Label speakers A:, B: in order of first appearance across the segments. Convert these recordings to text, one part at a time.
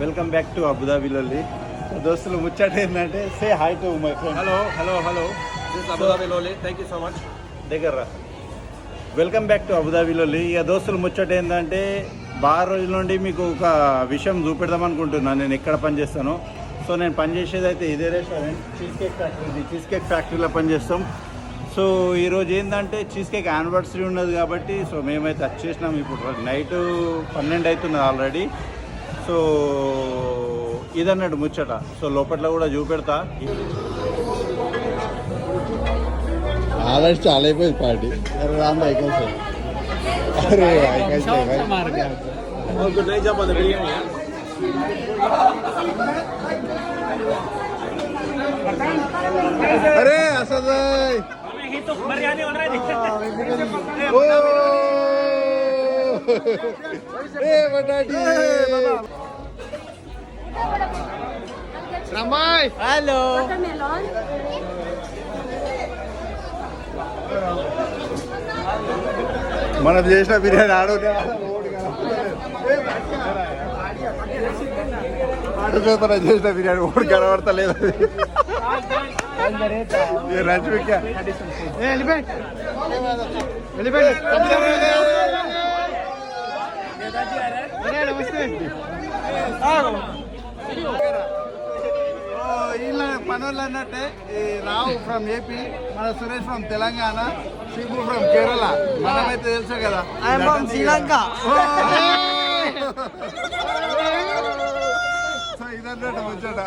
A: Welcome back to అబుదాబిలోలి. దోస్తులు ముచ్చట ఏంటంటే say hi to my friend.
B: Hello this అబుదాబిలోలి. Thank you so much.
A: దగ్గర వెల్కమ్ బ్యాక్ టు అబుదాబిలోలి. ఇక దోస్తులు ముచ్చట ఏంటంటే బాగా రోజుల నుండి మీకు ఒక విషయం చూపెడదాం అనుకుంటున్నాను. నేను ఎక్కడ పనిచేస్తాను. సో నేను పనిచేసేది అయితే ఇదే restaurant cheese cake factory. Cheese cake ఫ్యాక్టరీలో పనిచేస్తాం. సో ఈరోజు ఏంటంటే చీజ్ కేక్ యానివర్సరీ ఉన్నది కాబట్టి సో మేమైతే వచ్చేసినాం. ఇప్పుడు నైట్ 12 అవుతున్నది ఆల్రెడీ. సో ఇదన్నట్టు ముచ్చట. సో లోపల కూడా చూపెడతా.
C: ఆల్రెడీ చాలా అయిపోయింది పార్టీ. రాంది అయిపోయింది. అరే
B: good night job on the biryani.
C: అరే అసద్ భాయ్
B: బిర్యానీ ఆల్రెడీ.
C: ఏ బటాటీ రమాయ్
A: హలో
C: మనం చేసిన బిర్యానీ ఆర్డర్ పేపర్ చేసిన బిర్యానీ ఓడి కనబడతలేదు. రజ్మిక వీళ్ళ పనులు అన్నట్టే. ఈ రావు ఫ్రమ్ ఏపీ, మన సురేష్ ఫ్రమ్ తెలంగాణ, శిబు ఫ్రమ్ కేరళ. మనమైతే తెలుసు కదా
A: శ్రీలంక.
C: సో ఇదన్నట్టు ముచ్చట.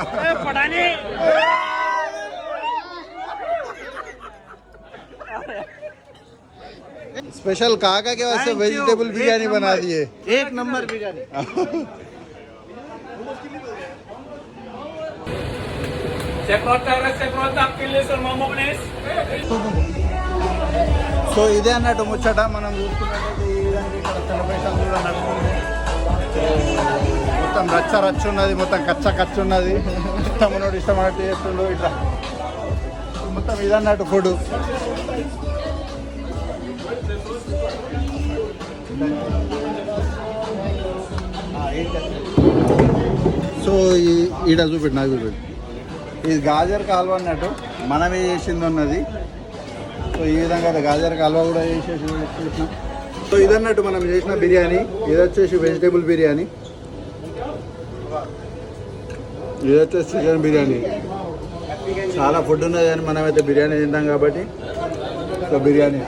C: स्पेशल काका के वास्ते वेजिटेबल बिरयानी बना दिए.
A: एक नंबर बिरयानी. సో ఇదే అన్నట్టు ముచ్చట. మనం చూసుకున్నట్టయితే ఈ విధంగా ఇక్కడ సెలబ్రేషన్ కూడా నడుస్తుంది. మొత్తం రచ్చ ఉన్నది, మొత్తం కచ్చ ఉన్నది. ఇష్టమున్నోడు ఇష్టమైనట్టు చేస్తుండు. ఇట్లా మొత్తం ఇదన్నట్టు ఫుడ్. సో ఈడ చూపెట్టు, నాకు చూపెట్టు. ఇది గాజర్ కాల్వ అన్నట్టు మనమే చేసింది ఉన్నది. సో ఈ విధంగా గాజర్ కాల్వ కూడా చేసినాం. సో ఇదన్నట్టు మనం చేసిన బిర్యానీ. ఇది వచ్చేసి వెజిటేబుల్ బిర్యానీ, ఇది వచ్చేసి చికెన్ బిర్యానీ. చాలా ఫుడ్ ఉన్నది కానీ మనమైతే బిర్యానీ తింటాం కాబట్టి సో బిర్యానీ.